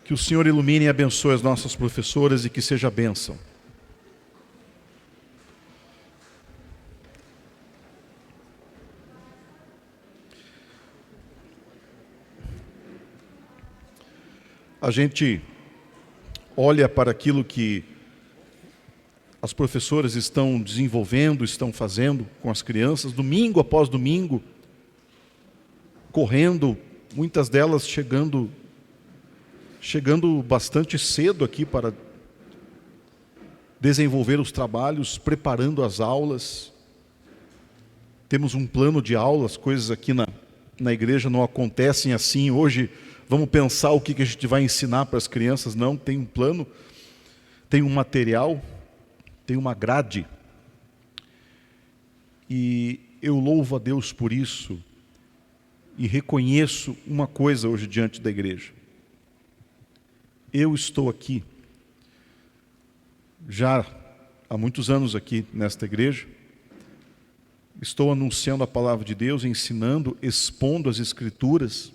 Que o Senhor ilumine e abençoe as nossas professoras e que seja bênção. A gente olha para aquilo que as professoras estão desenvolvendo, estão fazendo com as crianças, domingo após domingo, correndo, muitas delas chegando bastante cedo aqui para desenvolver os trabalhos, preparando as aulas. Temos um plano de aulas, coisas aqui na igreja não acontecem assim. Hoje vamos pensar o que a gente vai ensinar para as crianças. Não, tem um plano, tem um material, tem uma grade. E eu louvo a Deus por isso e reconheço uma coisa hoje diante da igreja. Eu estou aqui, já há muitos anos aqui nesta igreja, estou anunciando a palavra de Deus, ensinando, expondo as Escrituras,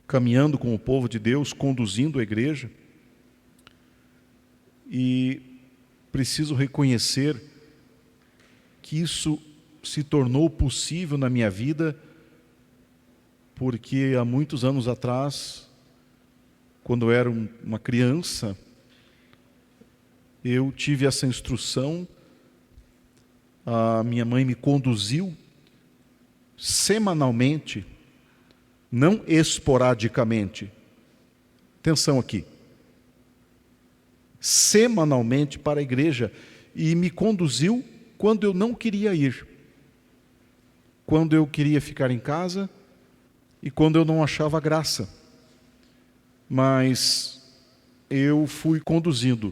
caminhando com o povo de Deus, conduzindo a igreja, e preciso reconhecer que isso se tornou possível na minha vida, porque há muitos anos atrás, quando eu era uma criança, eu tive essa instrução, a minha mãe me conduziu semanalmente, não esporadicamente, atenção aqui, semanalmente para a igreja, e me conduziu quando eu não queria ir, quando eu queria ficar em casa e quando eu não achava graça. Mas eu fui conduzido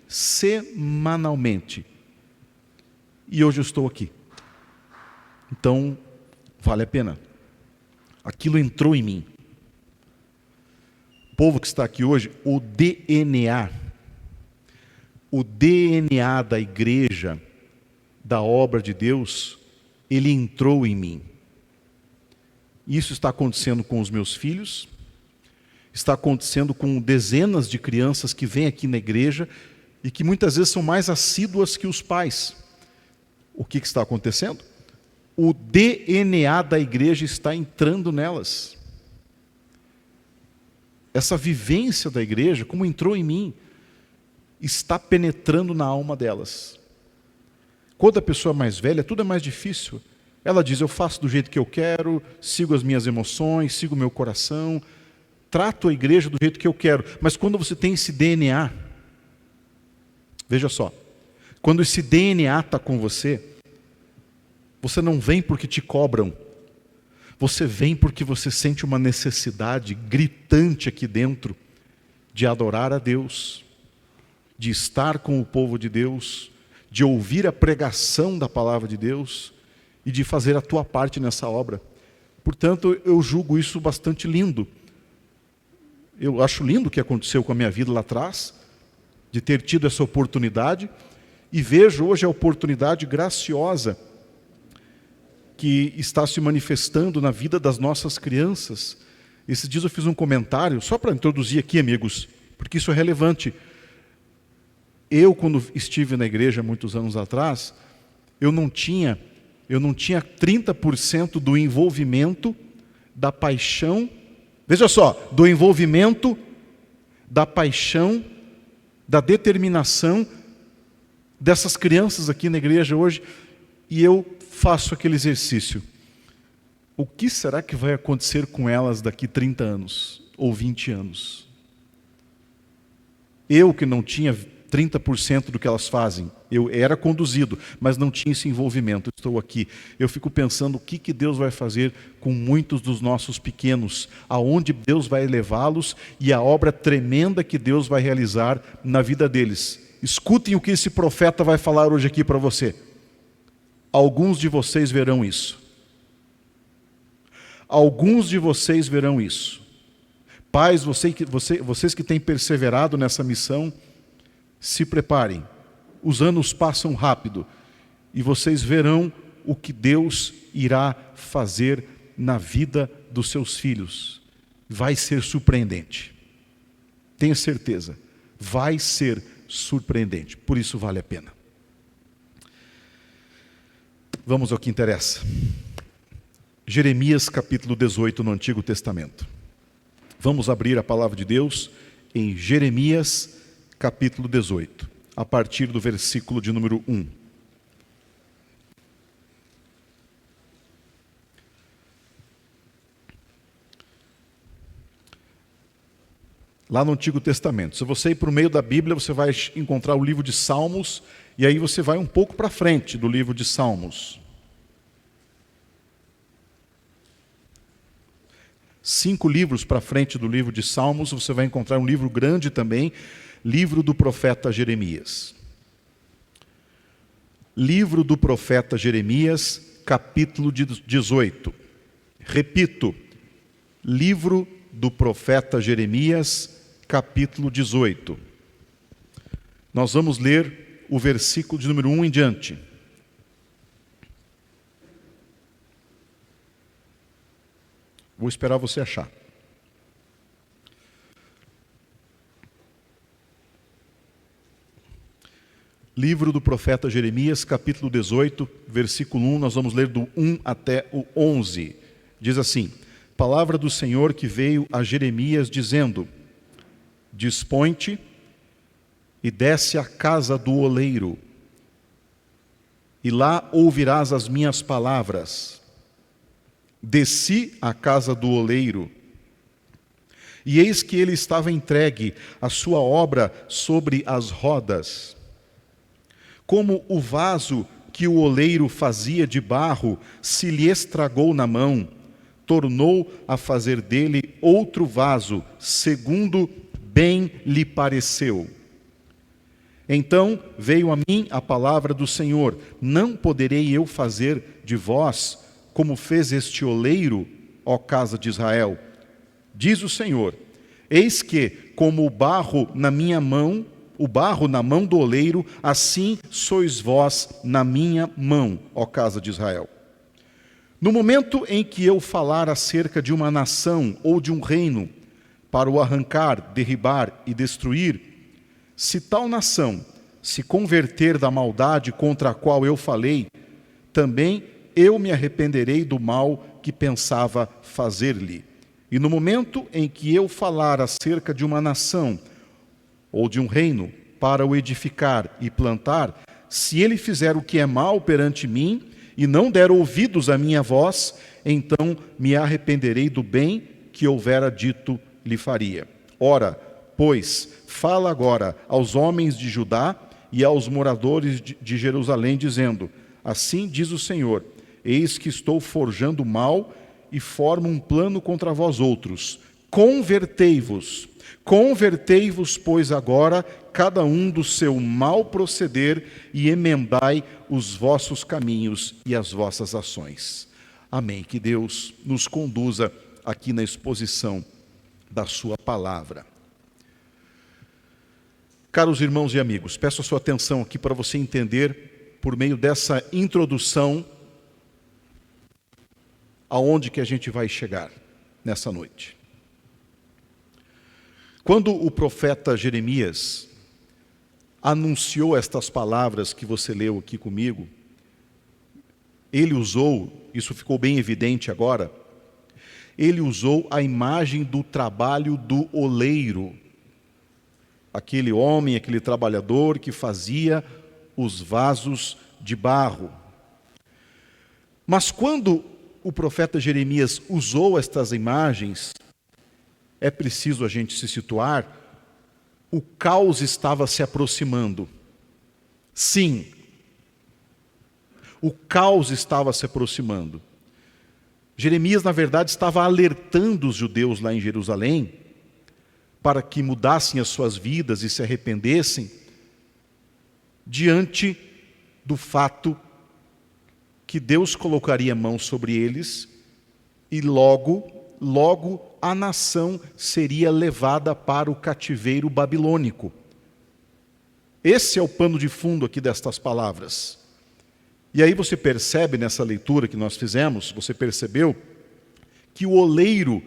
semanalmente. E hoje eu estou aqui. Então, vale a pena. Aquilo entrou em mim. O povo que está aqui hoje, o DNA da igreja, da obra de Deus, ele entrou em mim. Isso está acontecendo com os meus filhos, está acontecendo com dezenas de crianças que vêm aqui na igreja e que muitas vezes são mais assíduas que os pais. O que está acontecendo? O DNA da igreja está entrando nelas. Essa vivência da igreja, como entrou em mim, está penetrando na alma delas. Quando a pessoa é mais velha, tudo é mais difícil. Ela diz, eu faço do jeito que eu quero, sigo as minhas emoções, sigo o meu coração, trato a igreja do jeito que eu quero. Mas quando você tem esse DNA, veja só, quando esse DNA está com você, você não vem porque te cobram, você vem porque você sente uma necessidade gritante aqui dentro de adorar a Deus, de estar com o povo de Deus, de ouvir a pregação da palavra de Deus e de fazer a tua parte nessa obra. Portanto, eu julgo isso bastante lindo. Eu acho lindo o que aconteceu com a minha vida lá atrás, de ter tido essa oportunidade, e vejo hoje a oportunidade graciosa que está se manifestando na vida das nossas crianças. Esses dias eu fiz um comentário, só para introduzir aqui, amigos, porque isso é relevante. Eu, quando estive na igreja muitos anos atrás, eu não tinha 30% do envolvimento, da paixão, veja só, do envolvimento, da paixão, da determinação dessas crianças aqui na igreja hoje, e eu faço aquele exercício. O que será que vai acontecer com elas daqui 30 anos, ou 20 anos? Eu que não tinha 30% do que elas fazem, eu era conduzido, mas não tinha esse envolvimento, estou aqui. Eu fico pensando o que Deus vai fazer com muitos dos nossos pequenos, aonde Deus vai levá-los e a obra tremenda que Deus vai realizar na vida deles. Escutem o que esse profeta vai falar hoje aqui para você. Alguns de vocês verão isso. Alguns de vocês verão isso. Pais, vocês que têm perseverado nessa missão, se preparem. Os anos passam rápido e vocês verão o que Deus irá fazer na vida dos seus filhos. vai ser surpreendente. Tenho certeza, vai ser surpreendente, por isso vale a pena. Vamos ao que interessa. Jeremias capítulo 18 no Antigo Testamento. Vamos abrir a palavra de Deus em Jeremias capítulo 18, a partir do versículo de número 1. Lá no Antigo Testamento. Se você ir para o meio da Bíblia, você vai encontrar o livro de Salmos, e aí você vai um pouco para frente do livro de Salmos. 5 livros para frente do livro de Salmos, você vai encontrar um livro grande também, livro do profeta Jeremias. Livro do profeta Jeremias, capítulo 18. Repito, livro do profeta Jeremias, capítulo 18. Nós vamos ler o versículo de número 1 em diante. Vou esperar você achar. Livro do profeta Jeremias, capítulo 18, versículo 1, nós vamos ler do 1 até o 11. Diz assim: Palavra do Senhor que veio a Jeremias dizendo: Dispõe-te e desce à casa do oleiro, e lá ouvirás as minhas palavras. Desci à casa do oleiro, e eis que ele estava entregue a sua obra sobre as rodas. Como o vaso que o oleiro fazia de barro se lhe estragou na mão, tornou a fazer dele outro vaso, segundo bem lhe pareceu. Então veio a mim a palavra do Senhor: não poderei eu fazer de vós como fez este oleiro, ó casa de Israel? Diz o Senhor: eis que, como o barro na minha mão, o barro na mão do oleiro, assim sois vós na minha mão, ó casa de Israel. No momento em que eu falar acerca de uma nação ou de um reino, para o arrancar, derribar e destruir, se tal nação se converter da maldade contra a qual eu falei, também eu me arrependerei do mal que pensava fazer-lhe. E no momento em que eu falar acerca de uma nação ou de um reino, para o edificar e plantar, se ele fizer o que é mal perante mim, e não der ouvidos à minha voz, então me arrependerei do bem que houvera dito lhe faria. Ora, pois, fala agora aos homens de Judá e aos moradores de Jerusalém, dizendo: assim diz o Senhor: eis que estou forjando mal e formo um plano contra vós outros. Convertei-vos, pois, agora, cada um do seu mau proceder, e emendai os vossos caminhos e as vossas ações. Amém. Que Deus nos conduza aqui na exposição da sua palavra. Caros irmãos e amigos, peço a sua atenção aqui para você entender, por meio dessa introdução, aonde que a gente vai chegar nessa noite. Quando o profeta Jeremias anunciou estas palavras que você leu aqui comigo, ele usou, isso ficou bem evidente agora, ele usou a imagem do trabalho do oleiro, aquele homem, aquele trabalhador que fazia os vasos de barro. Mas quando o profeta Jeremias usou estas imagens, é preciso a gente se situar, o caos estava se aproximando. Sim, o caos estava se aproximando. Jeremias, na verdade, estava alertando os judeus lá em Jerusalém para que mudassem as suas vidas e se arrependessem diante do fato que Deus colocaria a mão sobre eles e logo a nação seria levada para o cativeiro babilônico. Esse é o pano de fundo aqui destas palavras. E aí você percebe nessa leitura que nós fizemos, você percebeu que o oleiro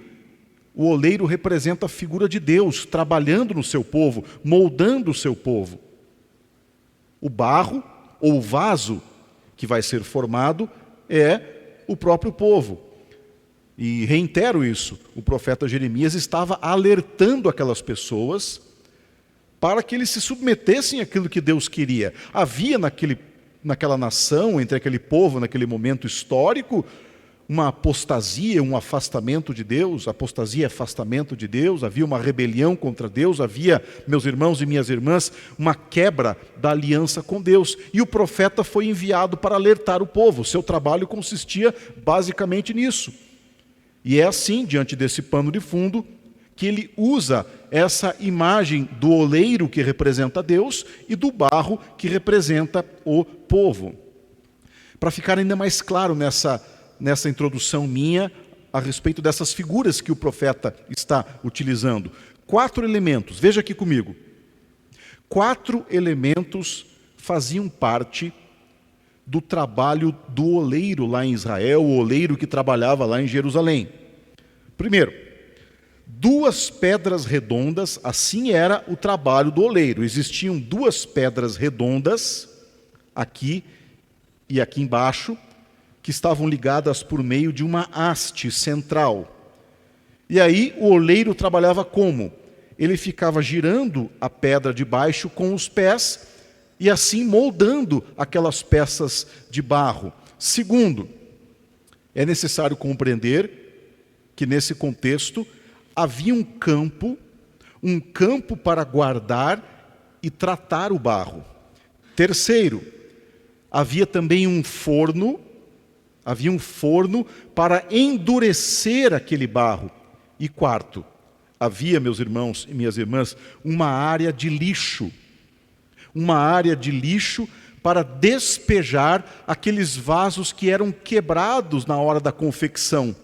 O oleiro representa a figura de Deus, trabalhando no seu povo, moldando o seu povo. O barro, ou o vaso, que vai ser formado, é o próprio povo. E reitero isso, o profeta Jeremias estava alertando aquelas pessoas para que eles se submetessem àquilo que Deus queria. Havia naquela nação, entre aquele povo, naquele momento histórico, uma apostasia, um afastamento de Deus, apostasia e afastamento de Deus, havia uma rebelião contra Deus, havia, meus irmãos e minhas irmãs, uma quebra da aliança com Deus. E o profeta foi enviado para alertar o povo. Seu trabalho consistia basicamente nisso. E é assim, diante desse pano de fundo, que ele usa essa imagem do oleiro que representa Deus e do barro que representa o povo. Para ficar ainda mais claro nessa introdução minha a respeito dessas figuras que o profeta está utilizando. 4 elementos, veja aqui comigo. 4 elementos faziam parte do trabalho do oleiro lá em Israel, o oleiro que trabalhava lá em Jerusalém. Primeiro, 2 pedras redondas, assim era o trabalho do oleiro. Existiam 2 pedras redondas, aqui e aqui embaixo, que estavam ligadas por meio de uma haste central. E aí o oleiro trabalhava como? Ele ficava girando a pedra de baixo com os pés e assim moldando aquelas peças de barro. Segundo, é necessário compreender que nesse contexto havia um campo para guardar e tratar o barro. Terceiro, havia também um forno para endurecer aquele barro. E quarto, havia, meus irmãos e minhas irmãs, uma área de lixo para despejar aqueles vasos que eram quebrados na hora da confecção.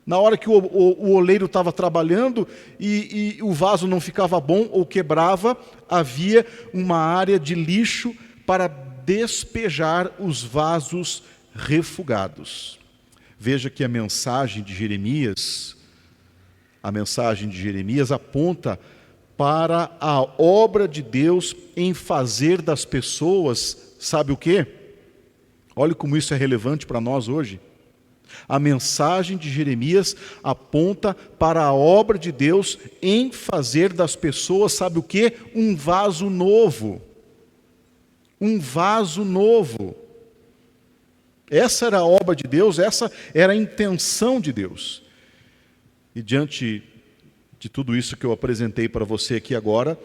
Na hora que o oleiro estava trabalhando e o vaso não ficava bom ou quebrava, havia uma área de lixo para despejar os vasos refugados. Veja que a mensagem de Jeremias aponta para a obra de Deus em fazer das pessoas, sabe o quê? Olha como isso é relevante para nós hoje. A mensagem de Jeremias aponta para a obra de Deus em fazer das pessoas, sabe o quê? Um vaso novo. Um vaso novo. Essa era a obra de Deus, essa era a intenção de Deus. E diante de tudo isso que eu apresentei para você aqui agora,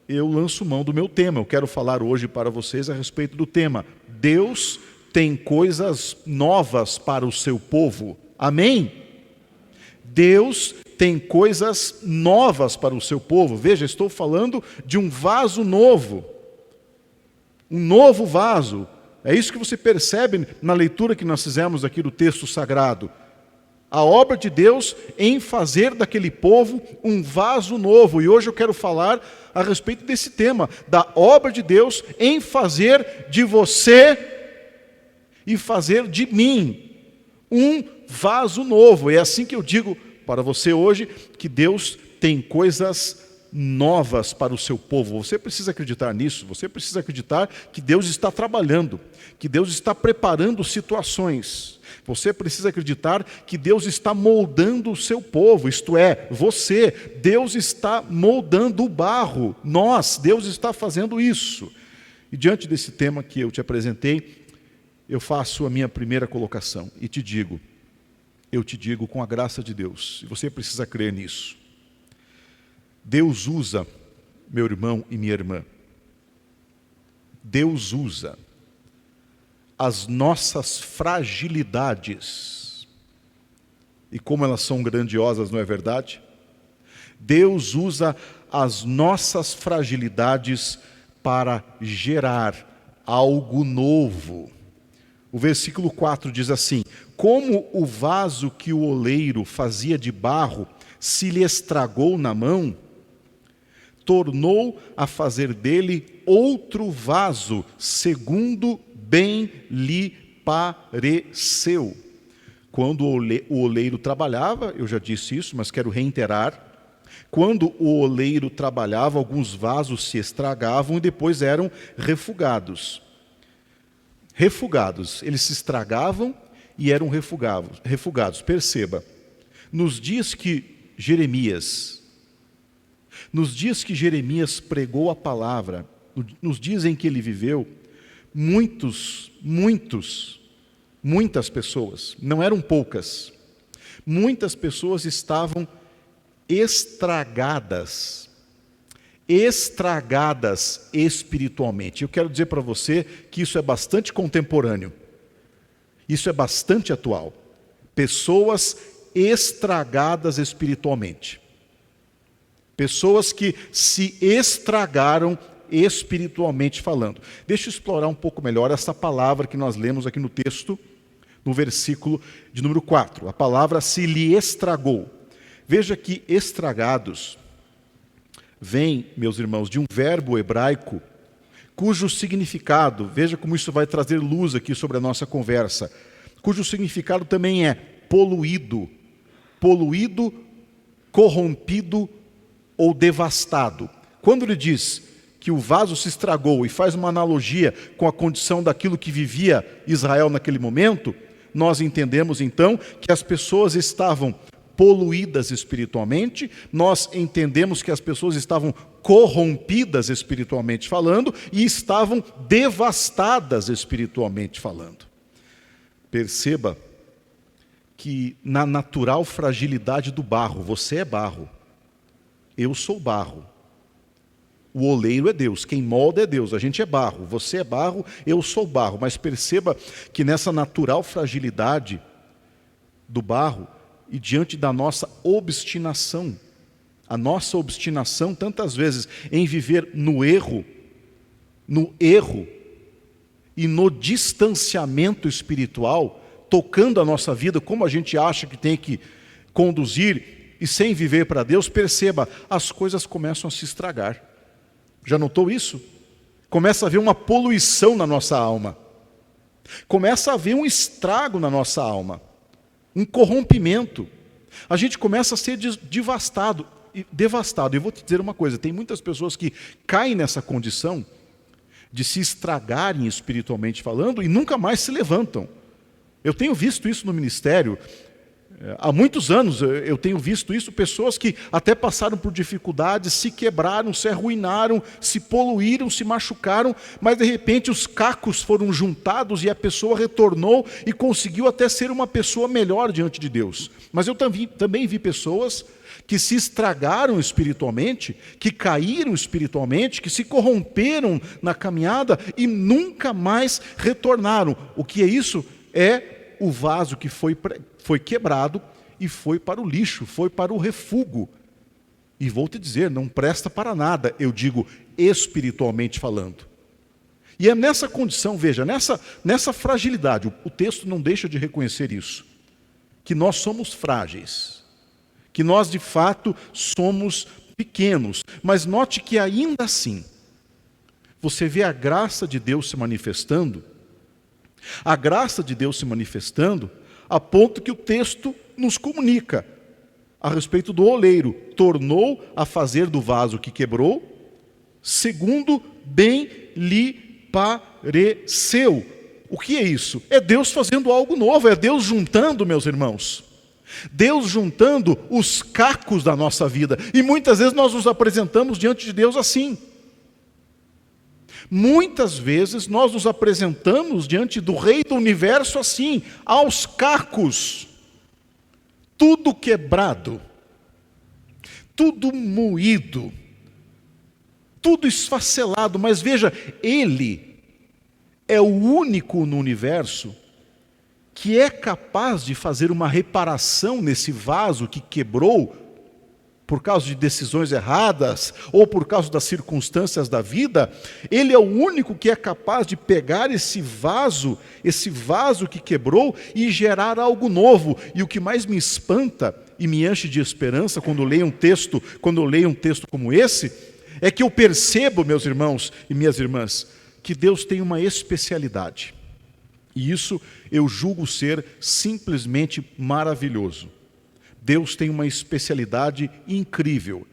eu lanço mão do meu tema. Eu quero falar hoje para vocês a respeito do tema: Deus tem coisas novas para o seu povo. Amém? Deus tem coisas novas para o seu povo. Veja, estou falando de um vaso novo. Um novo vaso. É isso que você percebe na leitura que nós fizemos aqui do texto sagrado. A obra de Deus em fazer daquele povo um vaso novo. E hoje eu quero falar a respeito desse tema, da obra de Deus em fazer de você e fazer de mim um vaso novo. É assim que eu digo para você hoje, que Deus tem coisas novas para o seu povo. Você precisa acreditar nisso, você precisa acreditar que Deus está trabalhando, que Deus está preparando situações. Você precisa acreditar que Deus está moldando o seu povo, isto é, você. Deus está moldando o barro, Deus está fazendo isso. E diante desse tema que eu te apresentei, eu faço a minha primeira colocação e eu te digo com a graça de Deus, e você precisa crer nisso. Deus usa, meu irmão e minha irmã, Deus usa as nossas fragilidades, e como elas são grandiosas, não é verdade? Deus usa as nossas fragilidades para gerar algo novo. O versículo 4 diz assim: como o vaso que o oleiro fazia de barro se lhe estragou na mão, tornou a fazer dele outro vaso, segundo bem lhe pareceu. quando o oleiro trabalhava, eu já disse isso, mas quero reiterar, quando o oleiro trabalhava, alguns vasos se estragavam e depois eram refugados. Refugados, eles se estragavam e eram refugados. Perceba, nos dias que Jeremias pregou a palavra, nos dias em que ele viveu, muitas pessoas, não eram poucas, muitas pessoas estavam estragadas espiritualmente. Eu quero dizer para você que isso é bastante contemporâneo, isso é bastante atual. Pessoas estragadas espiritualmente, pessoas que se estragaram espiritualmente falando. Deixa eu explorar um pouco melhor essa palavra que nós lemos aqui no texto, no versículo de número 4. A palavra se lhe estragou. Veja que estragados vem, meus irmãos, de um verbo hebraico, cujo significado, veja como isso vai trazer luz aqui sobre a nossa conversa, cujo significado também é poluído, corrompido ou devastado. Quando ele diz que o vaso se estragou e faz uma analogia com a condição daquilo que vivia Israel naquele momento, nós entendemos então que as pessoas estavam poluídas espiritualmente, nós entendemos que as pessoas estavam corrompidas espiritualmente falando e estavam devastadas espiritualmente falando. Perceba que na natural fragilidade do barro, você é barro, eu sou barro. O oleiro é Deus, quem molda é Deus, a gente é barro, você é barro, eu sou barro. Mas perceba que nessa natural fragilidade do barro e diante da nossa obstinação, a nossa obstinação tantas vezes em viver no erro e no distanciamento espiritual, tocando a nossa vida como a gente acha que tem que conduzir e sem viver para Deus, perceba, as coisas começam a se estragar. Já notou isso? Começa a haver uma poluição na nossa alma. Começa a haver um estrago na nossa alma. Um corrompimento. A gente começa a ser devastado. E eu vou te dizer uma coisa, tem muitas pessoas que caem nessa condição de se estragarem espiritualmente falando e nunca mais se levantam. Eu tenho visto isso no ministério. Há muitos anos eu tenho visto isso, pessoas que até passaram por dificuldades, se quebraram, se arruinaram, se poluíram, se machucaram, mas de repente os cacos foram juntados e a pessoa retornou e conseguiu até ser uma pessoa melhor diante de Deus. Mas eu também vi pessoas que se estragaram espiritualmente, que caíram espiritualmente, que se corromperam na caminhada e nunca mais retornaram. O que é isso? É o vaso que foi quebrado e foi para o lixo, foi para o refúgio. E vou te dizer, não presta para nada, eu digo espiritualmente falando. E é nessa condição, veja, nessa fragilidade, o texto não deixa de reconhecer isso, que nós somos frágeis, que nós de fato somos pequenos, mas note que ainda assim, você vê a graça de Deus se manifestando, a graça de Deus se manifestando, a ponto que o texto nos comunica a respeito do oleiro. Tornou a fazer do vaso que quebrou, segundo bem lhe pareceu. O que é isso? É Deus fazendo algo novo, é Deus juntando, meus irmãos. Deus juntando os cacos da nossa vida. E muitas vezes nós nos apresentamos diante de Deus assim. Muitas vezes nós nos apresentamos diante do Rei do Universo assim, aos cacos, tudo quebrado, tudo moído, tudo esfacelado, mas veja, Ele é o único no universo que é capaz de fazer uma reparação nesse vaso que quebrou, por causa de decisões erradas, ou por causa das circunstâncias da vida. Ele é o único que é capaz de pegar esse vaso que quebrou e gerar algo novo. E o que mais me espanta e me enche de esperança quando eu leio um texto como esse, é que eu percebo, meus irmãos e minhas irmãs, que Deus tem uma especialidade. E isso eu julgo ser simplesmente maravilhoso. Deus tem uma especialidade incrível.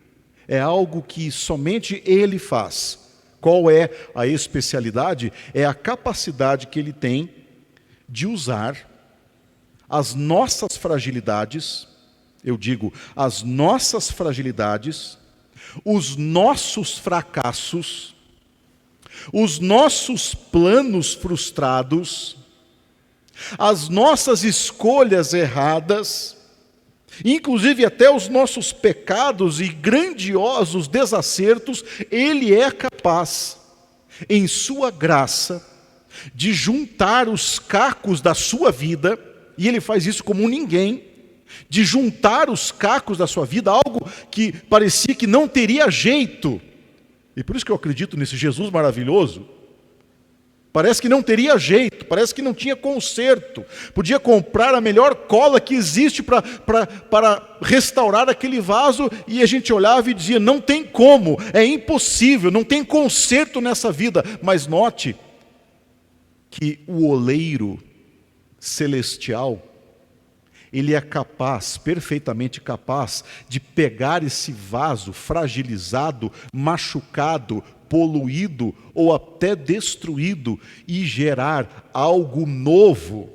É algo que somente Ele faz. Qual é a especialidade? É a capacidade que Ele tem de usar as nossas fragilidades, eu digo, as nossas fragilidades, os nossos fracassos, os nossos planos frustrados, as nossas escolhas erradas, inclusive até os nossos pecados e grandiosos desacertos, Ele é capaz, em sua graça, de juntar os cacos da sua vida, e Ele faz isso como ninguém, de juntar os cacos da sua vida, algo que parecia que não teria jeito. E por isso que eu acredito nesse Jesus maravilhoso. Parece que não teria jeito, parece que não tinha conserto. Podia comprar a melhor cola que existe para restaurar aquele vaso, e a gente olhava e dizia, não tem como, é impossível, não tem conserto nessa vida. Mas note que o oleiro celestial, ele é capaz, perfeitamente capaz, de pegar esse vaso fragilizado, machucado, poluído ou até destruído e gerar algo novo.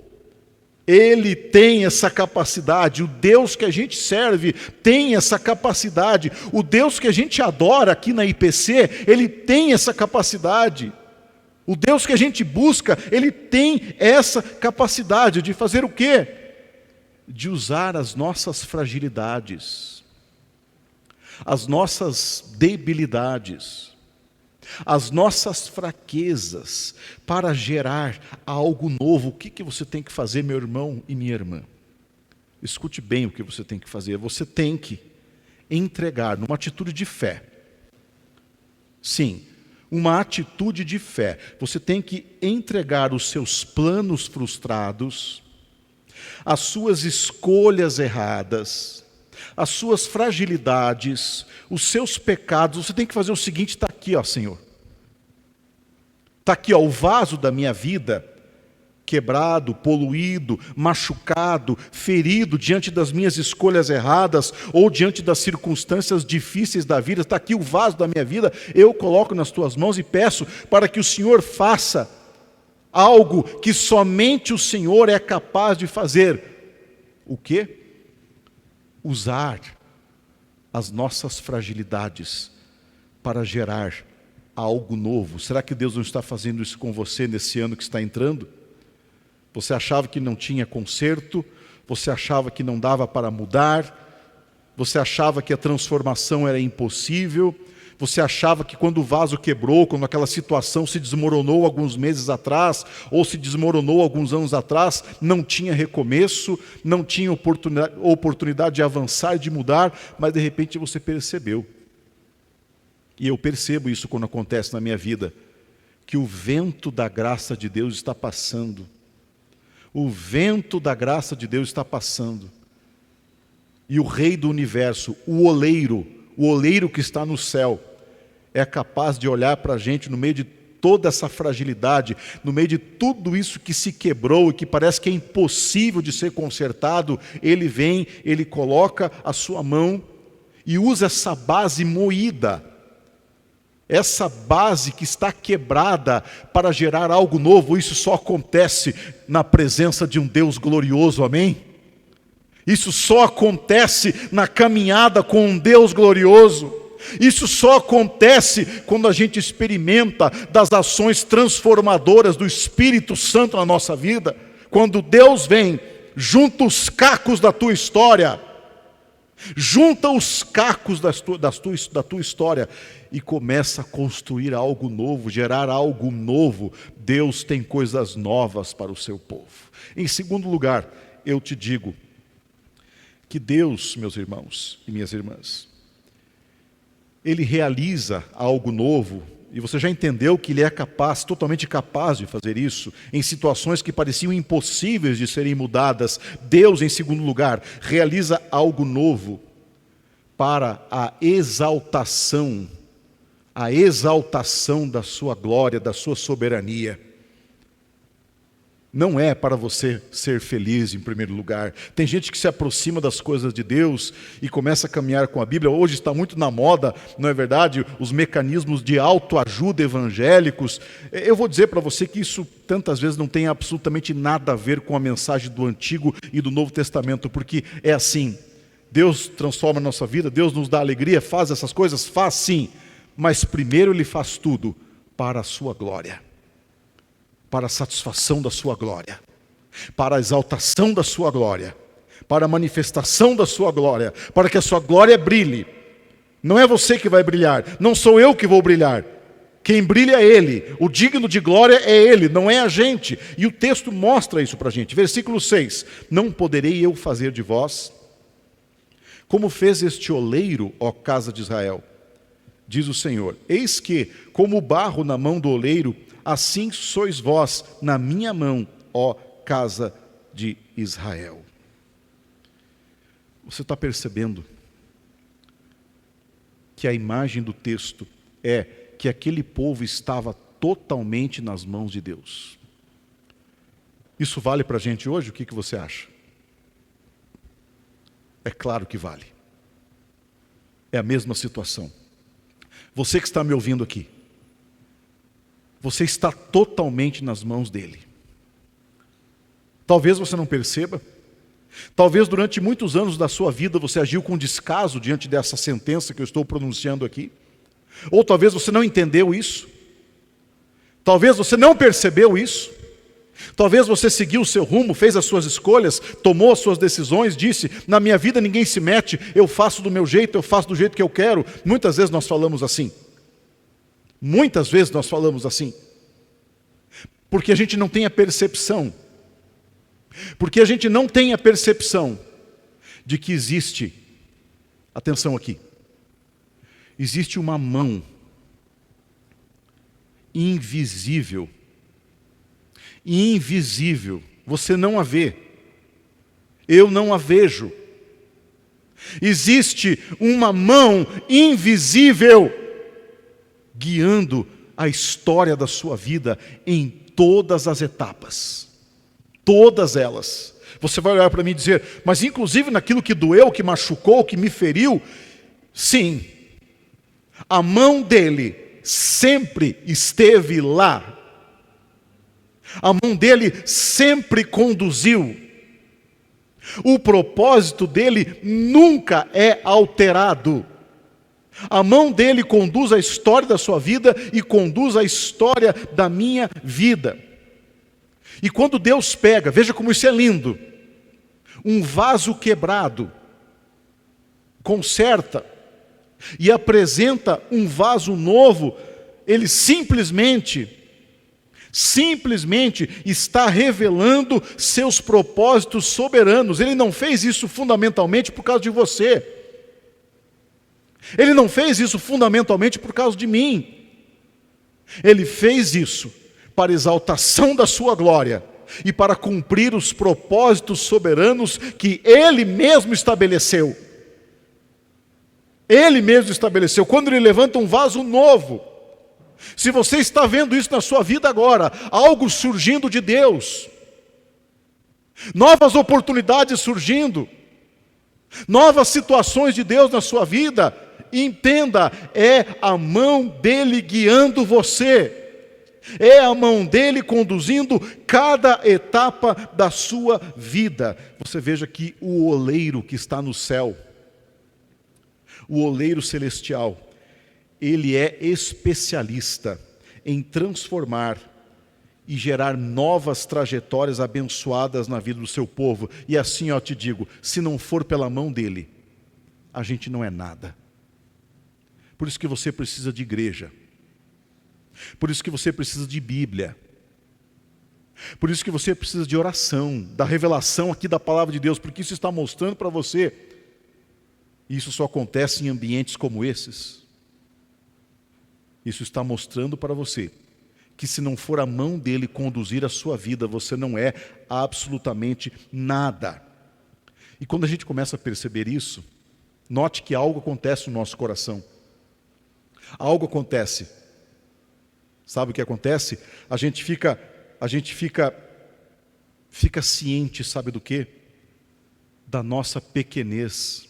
Ele tem essa capacidade, o Deus que a gente serve tem essa capacidade, o Deus que a gente adora aqui na IPC, Ele tem essa capacidade. O Deus que a gente busca, Ele tem essa capacidade de fazer o quê? De usar as nossas fragilidades, as nossas debilidades, as nossas fraquezas, para gerar algo novo. O que você tem que fazer, meu irmão e minha irmã? Escute bem o que você tem que fazer. Você tem que entregar numa atitude de fé. Sim, uma atitude de fé. Você tem que entregar os seus planos frustrados, as suas escolhas erradas, as suas fragilidades, os seus pecados. Você tem que fazer o seguinte: está aqui, ó Senhor. Está aqui, ó, o vaso da minha vida, quebrado, poluído, machucado, ferido diante das minhas escolhas erradas ou diante das circunstâncias difíceis da vida. Está aqui o vaso da minha vida, eu coloco nas tuas mãos e peço para que o Senhor faça algo que somente o Senhor é capaz de fazer. O quê? Usar as nossas fragilidades para gerar algo novo. Será que Deus não está fazendo isso com você nesse ano que está entrando? Você achava que não tinha conserto, você achava que não dava para mudar, você achava que a transformação era impossível, você achava que quando o vaso quebrou, quando aquela situação se desmoronou alguns meses atrás, ou se desmoronou alguns anos atrás, não tinha recomeço, não tinha oportunidade de avançar e de mudar, mas de repente você percebeu. E eu percebo isso quando acontece na minha vida, que o vento da graça de Deus está passando. O vento da graça de Deus está passando. E o Rei do Universo, o oleiro que está no céu, é capaz de olhar para a gente no meio de toda essa fragilidade, no meio de tudo isso que se quebrou e que parece que é impossível de ser consertado. Ele vem, Ele coloca a sua mão e usa essa base moída, essa base que está quebrada, para gerar algo novo. Isso só acontece na presença de um Deus glorioso, amém? Isso só acontece na caminhada com um Deus glorioso. Isso só acontece quando a gente experimenta das ações transformadoras do Espírito Santo na nossa vida. Quando Deus vem, junta os cacos da tua história, junta os cacos da tua história e começa a construir algo novo, gerar algo novo. Deus tem coisas novas para o seu povo. Em segundo lugar, eu te digo que Deus, meus irmãos e minhas irmãs, Ele realiza algo novo, e você já entendeu que Ele é capaz, totalmente capaz de fazer isso, em situações que pareciam impossíveis de serem mudadas. Deus, em segundo lugar, realiza algo novo para a exaltação da sua glória, da sua soberania. Não é para você ser feliz em primeiro lugar. Tem gente que se aproxima das coisas de Deus e começa a caminhar com a Bíblia. Hoje está muito na moda, não é verdade? Os mecanismos de autoajuda evangélicos. Eu vou dizer para você que isso tantas vezes não tem absolutamente nada a ver com a mensagem do Antigo e do Novo Testamento, porque é assim. Deus transforma a nossa vida, Deus nos dá alegria, faz essas coisas? Faz sim. Mas primeiro Ele faz tudo para a sua glória. Para a satisfação da sua glória, para a exaltação da sua glória, para a manifestação da sua glória, para que a sua glória brilhe. Não é você que vai brilhar, não sou eu que vou brilhar. Quem brilha é Ele, o digno de glória é Ele, não é a gente. E o texto mostra isso para a gente. Versículo 6, não poderei eu fazer de vós, como fez este oleiro, ó casa de Israel, diz o Senhor, eis que, como o barro na mão do oleiro, assim sois vós na minha mão, ó casa de Israel. Você está percebendo que a imagem do texto é que aquele povo estava totalmente nas mãos de Deus. Isso vale para a gente hoje? O que você acha? É claro que vale. É a mesma situação. Você que está me ouvindo aqui, você está totalmente nas mãos dele. Talvez você não perceba, talvez durante muitos anos da sua vida você agiu com descaso diante dessa sentença que eu estou pronunciando aqui, ou talvez você não entendeu isso, talvez você não percebeu isso, talvez você seguiu o seu rumo, fez as suas escolhas, tomou as suas decisões, disse, na minha vida ninguém se mete, eu faço do meu jeito, eu faço do jeito que eu quero. Muitas vezes nós falamos assim. Muitas vezes nós falamos assim, porque a gente não tem a percepção, de que existe, atenção aqui, existe uma mão invisível, você não a vê, eu não a vejo, existe uma mão invisível, guiando a história da sua vida em todas as etapas. Todas elas. Você vai olhar para mim e dizer, mas inclusive naquilo que doeu, que machucou, que me feriu, sim, a mão dele sempre esteve lá. A mão dele sempre conduziu. O propósito dele nunca é alterado. A mão dele conduz a história da sua vida e conduz a história da minha vida. E quando Deus pega, veja como isso é lindo, um vaso quebrado, conserta e apresenta um vaso novo, ele simplesmente está revelando seus propósitos soberanos. Ele não fez isso fundamentalmente por causa de você. Ele não fez isso fundamentalmente por causa de mim. Ele fez isso para exaltação da sua glória e para cumprir os propósitos soberanos que Ele mesmo estabeleceu. Ele mesmo estabeleceu. Quando Ele levanta um vaso novo, se você está vendo isso na sua vida agora, algo surgindo de Deus, novas oportunidades surgindo, novas situações de Deus na sua vida, entenda, é a mão dele guiando você, é a mão dele conduzindo cada etapa da sua vida. Você veja que o oleiro que está no céu, o oleiro celestial, ele é especialista em transformar e gerar novas trajetórias abençoadas na vida do seu povo. E assim eu te digo, se não for pela mão dele, a gente não é nada. Por isso que você precisa de igreja. Por isso que você precisa de Bíblia. Por isso que você precisa de oração, da revelação aqui da palavra de Deus, porque isso está mostrando para você. Isso só acontece em ambientes como esses. Isso está mostrando para você que se não for a mão dele conduzir a sua vida, você não é absolutamente nada. E quando a gente começa a perceber isso, note que algo acontece no nosso coração. Algo acontece. Sabe o que acontece? A gente fica fica ciente, sabe do quê? Da nossa pequenez.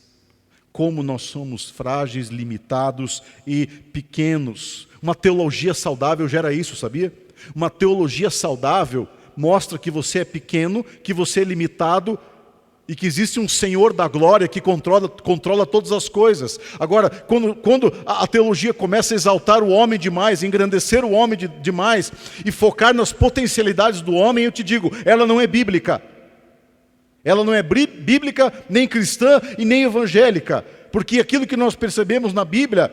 Como nós somos frágeis, limitados e pequenos. Uma teologia saudável gera isso, sabia? Uma teologia saudável mostra que você é pequeno, que você é limitado e que existe um Senhor da glória que controla todas as coisas. Agora, quando a teologia começa a exaltar o homem demais, engrandecer o homem demais e focar nas potencialidades do homem, eu te digo, ela não é bíblica. Ela não é bíblica, nem cristã e nem evangélica. Porque aquilo que nós percebemos na Bíblia,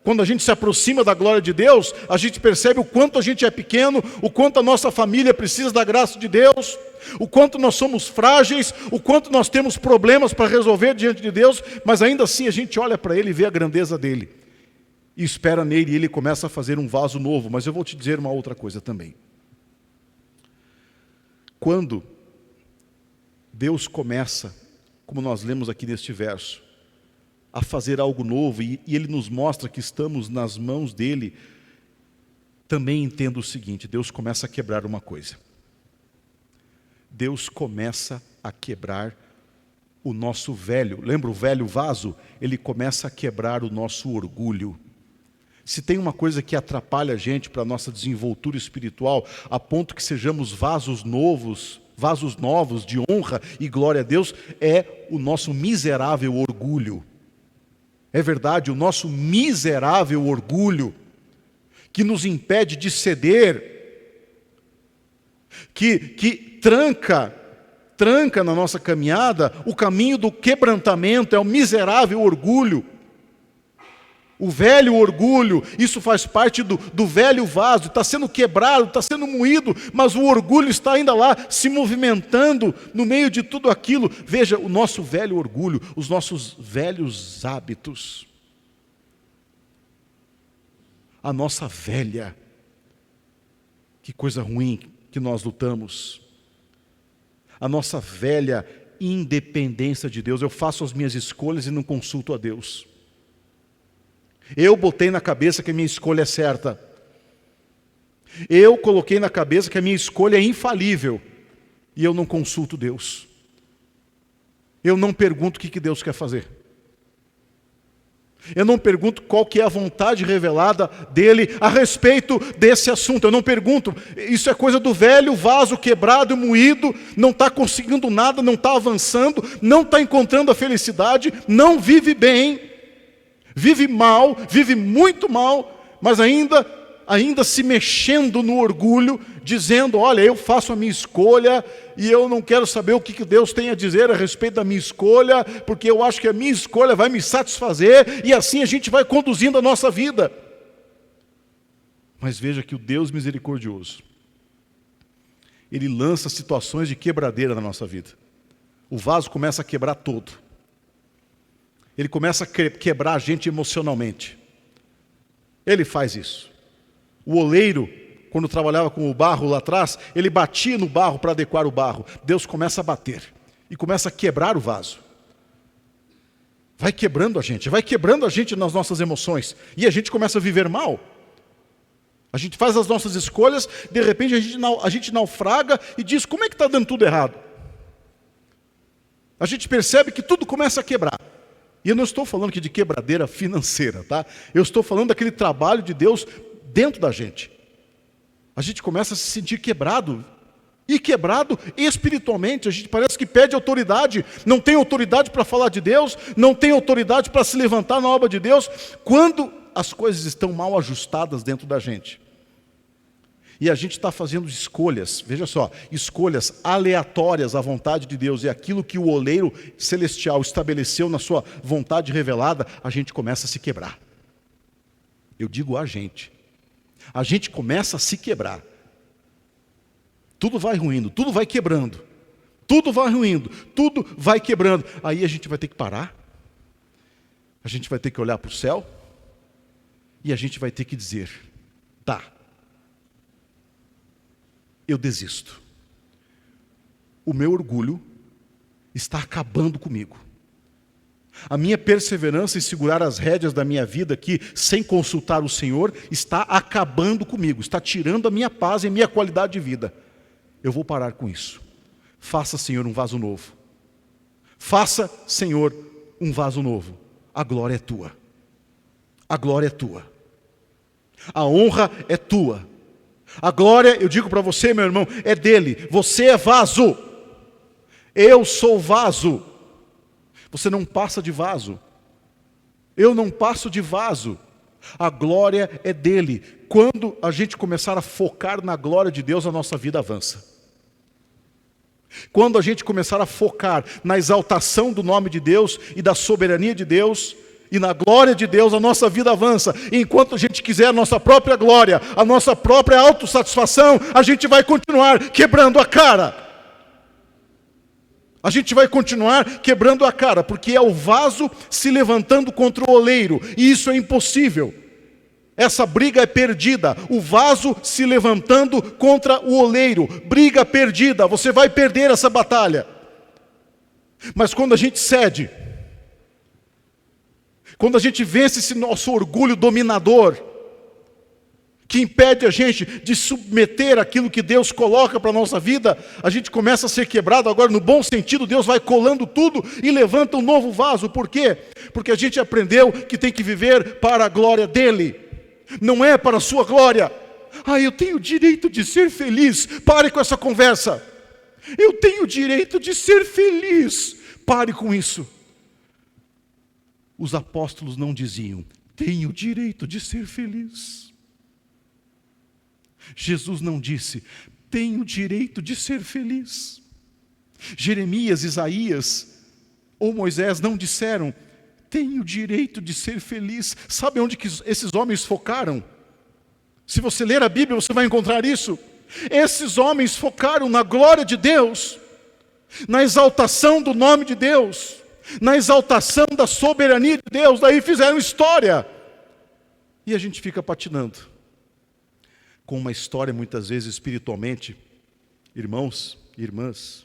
quando a gente se aproxima da glória de Deus, a gente percebe o quanto a gente é pequeno, o quanto a nossa família precisa da graça de Deus, o quanto nós somos frágeis, o quanto nós temos problemas para resolver diante de Deus, mas ainda assim a gente olha para Ele e vê a grandeza dEle. E espera nele e Ele começa a fazer um vaso novo. Mas eu vou te dizer uma outra coisa também. Quando Deus começa, como nós lemos aqui neste verso, a fazer algo novo, e Ele nos mostra que estamos nas mãos dEle, também entenda o seguinte: Deus começa a quebrar uma coisa. Deus começa a quebrar o nosso velho, lembra o velho vaso? Ele começa a quebrar o nosso orgulho. Se tem uma coisa que atrapalha a gente para a nossa desenvoltura espiritual, a ponto que sejamos vasos novos de honra e glória a Deus, é o nosso miserável orgulho. É verdade, o nosso miserável orgulho, que nos impede de ceder, que tranca na nossa caminhada o caminho do quebrantamento, é o miserável orgulho. O velho orgulho, isso faz parte do velho vaso, está sendo quebrado, está sendo moído, mas o orgulho está ainda lá, se movimentando no meio de tudo aquilo. Veja, o nosso velho orgulho, os nossos velhos hábitos, a nossa velha, que coisa ruim que nós lutamos, a nossa velha independência de Deus. Eu faço as minhas escolhas e não consulto a Deus. Eu botei na cabeça que a minha escolha é certa. Eu coloquei na cabeça que a minha escolha é infalível. E eu não consulto Deus. Eu não pergunto o que Deus quer fazer. Eu não pergunto qual que é a vontade revelada dEle a respeito desse assunto. Eu não pergunto. Isso é coisa do velho vaso quebrado e moído. Não está conseguindo nada, não está avançando, não está encontrando a felicidade, não vive bem. Vive mal, vive muito mal, mas ainda se mexendo no orgulho, dizendo: olha, eu faço a minha escolha e eu não quero saber o que Deus tem a dizer a respeito da minha escolha, porque eu acho que a minha escolha vai me satisfazer, e assim a gente vai conduzindo a nossa vida. Mas veja que o Deus misericordioso, Ele lança situações de quebradeira na nossa vida. O vaso começa a quebrar todo. Ele começa a quebrar a gente emocionalmente. Ele faz isso. O oleiro, quando trabalhava com o barro lá atrás, ele batia no barro para adequar o barro. Deus começa a bater e começa a quebrar o vaso. Vai quebrando a gente nas nossas emoções. E a gente começa a viver mal. A gente faz as nossas escolhas, de repente a gente naufraga e diz: como é que está dando tudo errado? A gente percebe que tudo começa a quebrar. E eu não estou falando aqui de quebradeira financeira, tá? Eu estou falando daquele trabalho de Deus dentro da gente. A gente começa a se sentir quebrado. E quebrado espiritualmente. A gente parece que perde autoridade. Não tem autoridade para falar de Deus. Não tem autoridade para se levantar na obra de Deus. Quando as coisas estão mal ajustadas dentro da gente. E a gente está fazendo escolhas, veja só, escolhas aleatórias à vontade de Deus, e aquilo que o oleiro celestial estabeleceu na sua vontade revelada, a gente começa a se quebrar. Eu digo a gente começa a se quebrar. Tudo vai ruindo, tudo vai quebrando, tudo vai ruindo, tudo vai quebrando. Aí a gente vai ter que parar, a gente vai ter que olhar para o céu, e a gente vai ter que dizer: tá, eu desisto. O meu orgulho está acabando comigo. A minha perseverança em segurar as rédeas da minha vida aqui, sem consultar o Senhor, está acabando comigo, está tirando a minha paz e a minha qualidade de vida. Eu vou parar com isso. Faça, Senhor, um vaso novo. Faça, Senhor, um vaso novo. A glória é tua. A glória é tua. A honra é tua. A glória, eu digo para você, meu irmão, é dele. Você é vaso. Eu sou vaso. Você não passa de vaso. Eu não passo de vaso. A glória é dele. Quando a gente começar a focar na glória de Deus, a nossa vida avança. Quando a gente começar a focar na exaltação do nome de Deus e da soberania de Deus e na glória de Deus, a nossa vida avança. E enquanto a gente quiser a nossa própria glória, a nossa própria autossatisfação, a gente vai continuar quebrando a cara. A gente vai continuar quebrando a cara, porque é o vaso se levantando contra o oleiro, e isso é impossível. Essa briga é perdida. O vaso se levantando contra o oleiro, briga perdida. Você vai perder essa batalha. Mas quando a gente cede, quando a gente vence esse nosso orgulho dominador, que impede a gente de submeter aquilo que Deus coloca para a nossa vida, a gente começa a ser quebrado. Agora, no bom sentido, Deus vai colando tudo e levanta um novo vaso. Por quê? Porque a gente aprendeu que tem que viver para a glória dEle, não é para a sua glória. Eu tenho o direito de ser feliz. Pare com essa conversa. Eu tenho o direito de ser feliz. Pare com isso. Os apóstolos não diziam, tenho o direito de ser feliz. Jesus não disse, tenho o direito de ser feliz. Jeremias, Isaías ou Moisés não disseram, tenho o direito de ser feliz. Sabe onde que esses homens focaram? Se você ler a Bíblia, você vai encontrar isso. Esses homens focaram na glória de Deus, na exaltação do nome de Deus, na exaltação da soberania de Deus. Daí fizeram história. E a gente fica patinando com uma história, muitas vezes espiritualmente, irmãos e irmãs,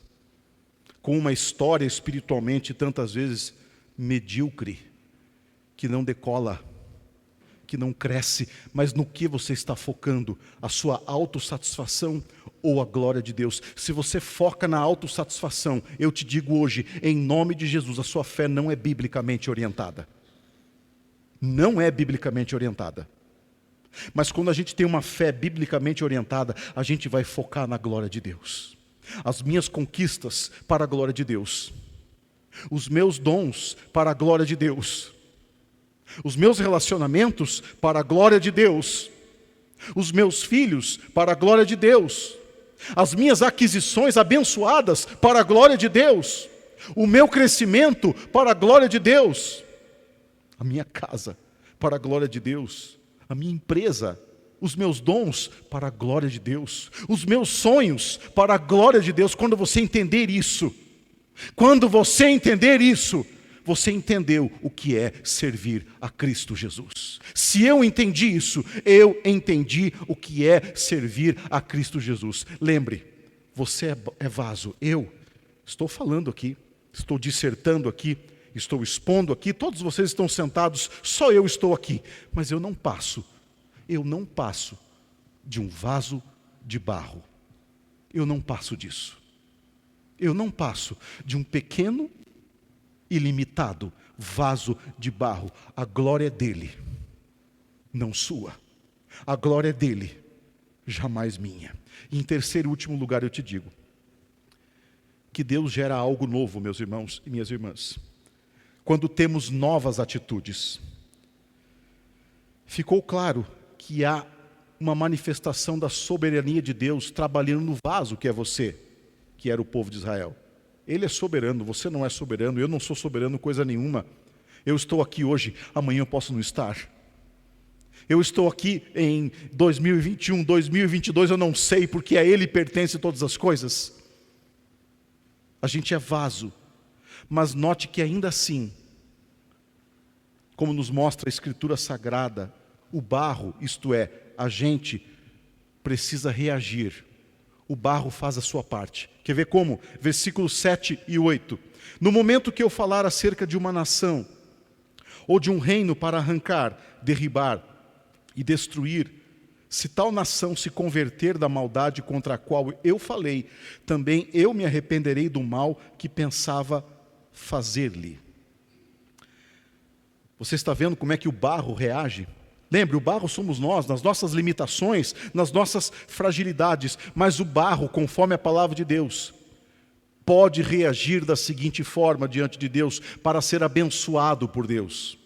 com uma história espiritualmente tantas vezes medíocre, que não decola, que não cresce. Mas no que você está focando? A sua autossatisfação ou a glória de Deus? Se você foca na autossatisfação, eu te digo hoje, em nome de Jesus, a sua fé não é biblicamente orientada. Não é biblicamente orientada. Mas quando a gente tem uma fé biblicamente orientada, a gente vai focar na glória de Deus. As minhas conquistas para a glória de Deus. Os meus dons para a glória de Deus. Os meus relacionamentos para a glória de Deus. Os meus filhos para a glória de Deus. As minhas aquisições abençoadas para a glória de Deus. O meu crescimento para a glória de Deus. A minha casa para a glória de Deus. A minha empresa, os meus dons para a glória de Deus, os meus sonhos para a glória de Deus. Quando você entender isso, você entendeu o que é servir a Cristo Jesus. Se eu entendi isso, eu entendi o que é servir a Cristo Jesus. Lembre, você é vaso, eu estou falando aqui, estou dissertando aqui, estou expondo aqui, todos vocês estão sentados, só eu estou aqui. Mas eu não passo de um vaso de barro. Eu não passo disso. Eu não passo de um pequeno e limitado vaso de barro. A glória é dele, não sua. A glória é dele, jamais minha. E em terceiro e último lugar eu te digo, que Deus gera algo novo, meus irmãos e minhas irmãs, quando temos novas atitudes. Ficou claro que há uma manifestação da soberania de Deus trabalhando no vaso que é você, que era o povo de Israel. Ele é soberano, você não é soberano, eu não sou soberano coisa nenhuma. Eu estou aqui hoje, amanhã eu posso não estar. Eu estou aqui em 2021, 2022, eu não sei, porque a Ele pertence todas as coisas. A gente é vaso. Mas note que ainda assim, como nos mostra a Escritura Sagrada, o barro, isto é, a gente precisa reagir. O barro faz a sua parte. Quer ver como? Versículos 7 e 8. No momento que eu falar acerca de uma nação, ou de um reino para arrancar, derribar e destruir, Se tal nação se converter da maldade contra a qual eu falei, também eu me arrependerei do mal que pensava fazer-lhe. Você está vendo como é que o barro reage? Lembre, o barro somos nós, nas nossas limitações, nas nossas fragilidades, mas o barro, conforme a palavra de Deus, pode reagir da seguinte forma diante de Deus, para ser abençoado por Deus.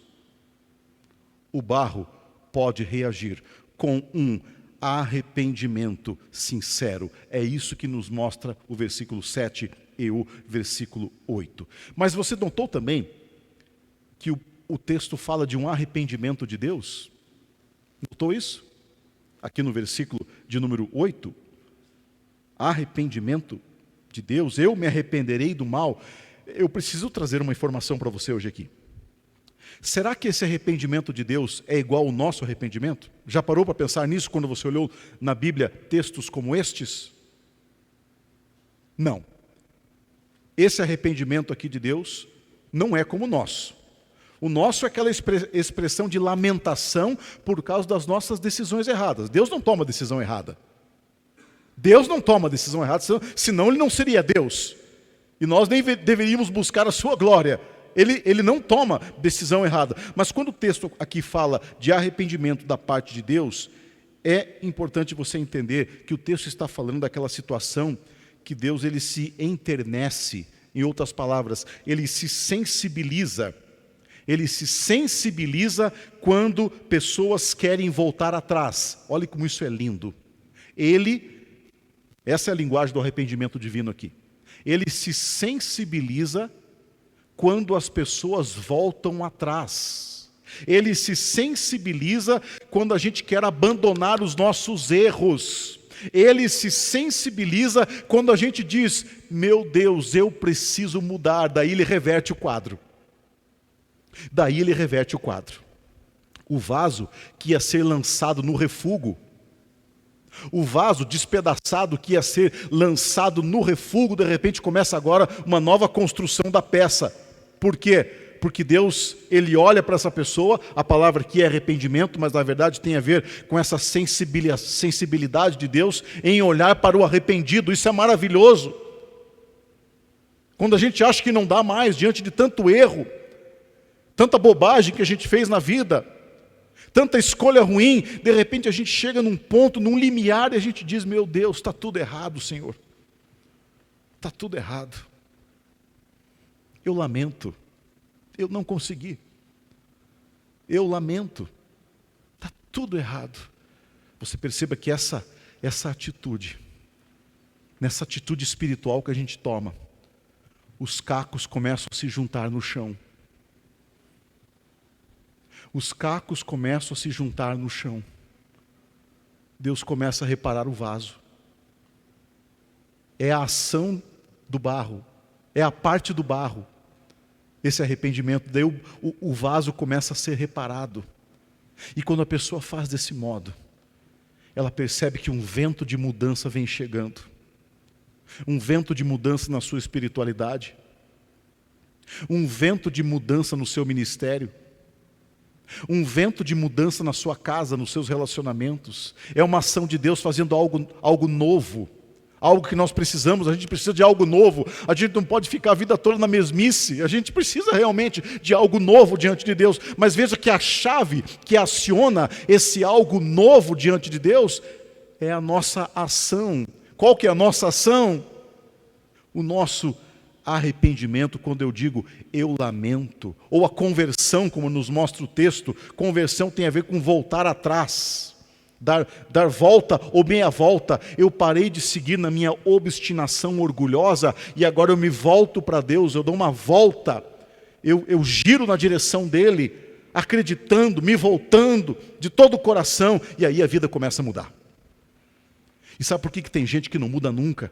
O barro pode reagir com um arrependimento sincero. É isso que nos mostra o versículo 7 e o versículo 8. Mas você notou também que o texto fala de um arrependimento de Deus? Notou isso? Aqui no versículo de número 8. Arrependimento de Deus. Eu me arrependerei do mal. Eu preciso trazer uma informação para você hoje aqui. Será que esse arrependimento de Deus é igual ao nosso arrependimento? Já parou para pensar nisso quando você olhou na Bíblia textos como estes? Não. Esse arrependimento aqui de Deus não é como o nosso. O nosso é aquela expressão de lamentação por causa das nossas decisões erradas. Deus não toma decisão errada. Deus não toma decisão errada, senão Ele não seria Deus. E nós nem deveríamos buscar a sua glória. Ele não toma decisão errada. Mas quando o texto aqui fala de arrependimento da parte de Deus, é importante você entender que o texto está falando daquela situação que Deus ele se enternece. Em outras palavras, Ele se sensibiliza. Ele se sensibiliza quando pessoas querem voltar atrás. Olha como isso é lindo. Essa é a linguagem do arrependimento divino aqui. Ele se sensibiliza quando as pessoas voltam atrás. Ele se sensibiliza quando a gente quer abandonar os nossos erros. Ele se sensibiliza quando a gente diz, meu Deus, eu preciso mudar. Daí Ele reverte o quadro. Daí Ele reverte o quadro. O vaso que ia ser lançado no refúgio, o vaso despedaçado que ia ser lançado no refúgio, de repente começa agora uma nova construção da peça. Por quê? Porque Deus, Ele olha para essa pessoa, a palavra aqui é arrependimento, mas na verdade tem a ver com essa sensibilidade de Deus em olhar para o arrependido. Isso é maravilhoso. Quando a gente acha que não dá mais, diante de tanto erro, tanta bobagem que a gente fez na vida, tanta escolha ruim, de repente a gente chega num ponto, num limiar, e a gente diz, meu Deus, está tudo errado, Senhor. Está tudo errado. Eu lamento. Eu não consegui. Eu lamento. Está tudo errado. Você perceba que essa atitude, nessa atitude espiritual que a gente toma, os cacos começam a se juntar no chão. Os cacos começam a se juntar no chão. Deus começa a reparar o vaso. É a ação do barro. É a parte do barro. Esse arrependimento. Daí o vaso começa a ser reparado. E quando a pessoa faz desse modo, ela percebe que um vento de mudança vem chegando. Um vento de mudança na sua espiritualidade. Um vento de mudança no seu ministério. Um vento de mudança na sua casa, nos seus relacionamentos. É uma ação de Deus fazendo algo novo. Algo que nós precisamos, a gente precisa de algo novo. A gente não pode ficar a vida toda na mesmice. A gente precisa realmente de algo novo diante de Deus. Mas veja que a chave que aciona esse algo novo diante de Deus é a nossa ação. Qual que é a nossa ação? O nosso arrependimento, quando eu digo eu lamento, ou a conversão, como nos mostra o texto. Conversão tem a ver com voltar atrás, dar volta ou meia volta. Eu parei de seguir na minha obstinação orgulhosa e agora eu me volto para Deus, eu dou uma volta, eu giro na direção dEle, acreditando, me voltando de todo o coração, e aí a vida começa a mudar. E sabe por que tem gente que não muda nunca?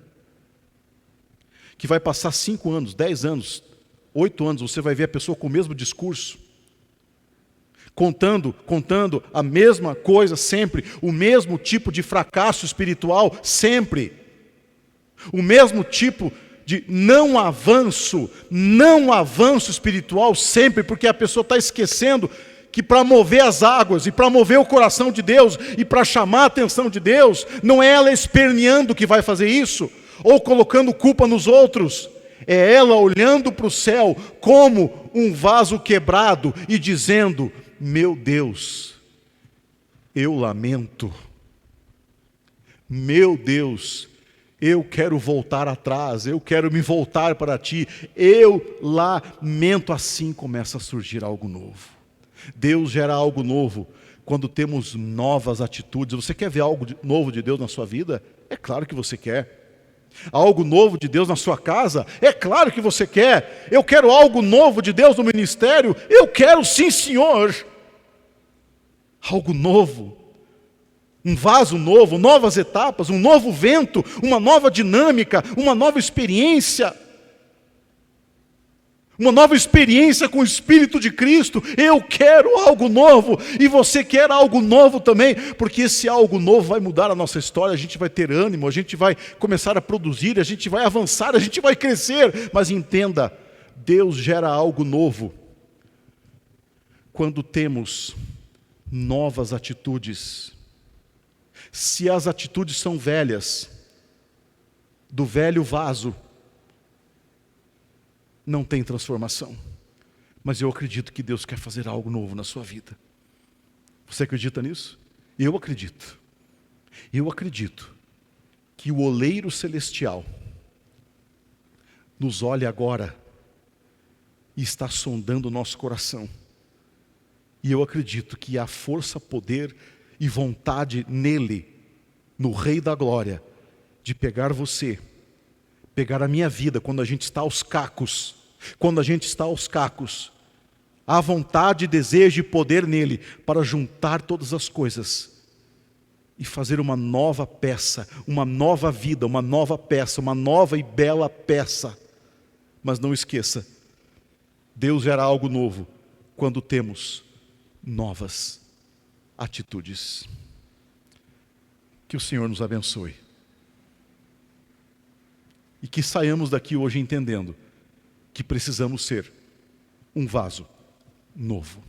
Que vai passar 5 anos, 10 anos, 8 anos, você vai ver a pessoa com o mesmo discurso, contando a mesma coisa sempre, o mesmo tipo de fracasso espiritual sempre, o mesmo tipo de não avanço espiritual sempre, porque a pessoa está esquecendo que para mover as águas e para mover o coração de Deus e para chamar a atenção de Deus, não é ela esperneando que vai fazer isso, ou colocando culpa nos outros, é ela olhando para o céu como um vaso quebrado e dizendo: meu Deus, eu lamento, meu Deus, eu quero voltar atrás, eu quero me voltar para ti, eu lamento. Assim começa a surgir algo novo. Deus gera algo novo quando temos novas atitudes. Você quer ver algo novo de Deus na sua vida? É claro que você quer. Algo novo de Deus na sua casa? É claro que você quer. Eu quero algo novo de Deus no ministério? Eu quero, sim, Senhor. Algo novo, um vaso novo, novas etapas, um novo vento, uma nova dinâmica, uma nova experiência com o Espírito de Cristo. Eu quero algo novo, e você quer algo novo também, porque esse algo novo vai mudar a nossa história. A gente vai ter ânimo, a gente vai começar a produzir, a gente vai avançar, a gente vai crescer. Mas entenda, Deus gera algo novo quando temos novas atitudes. Se as atitudes são velhas, do velho vaso, não tem transformação. Mas eu acredito que Deus quer fazer algo novo na sua vida. Você acredita nisso? Eu acredito. Eu acredito que o oleiro celestial nos olha agora e está sondando o nosso coração. E eu acredito que há força, poder e vontade nele, no Rei da Glória, de pegar você, pegar a minha vida quando a gente está aos cacos. Quando a gente está aos cacos, há vontade, desejo e poder nele para juntar todas as coisas e fazer uma nova peça, uma nova vida, uma nova peça, uma nova e bela peça. Mas não esqueça, Deus gera algo novo quando temos novas atitudes. Que o Senhor nos abençoe e que saiamos daqui hoje entendendo que precisamos ser um vaso novo.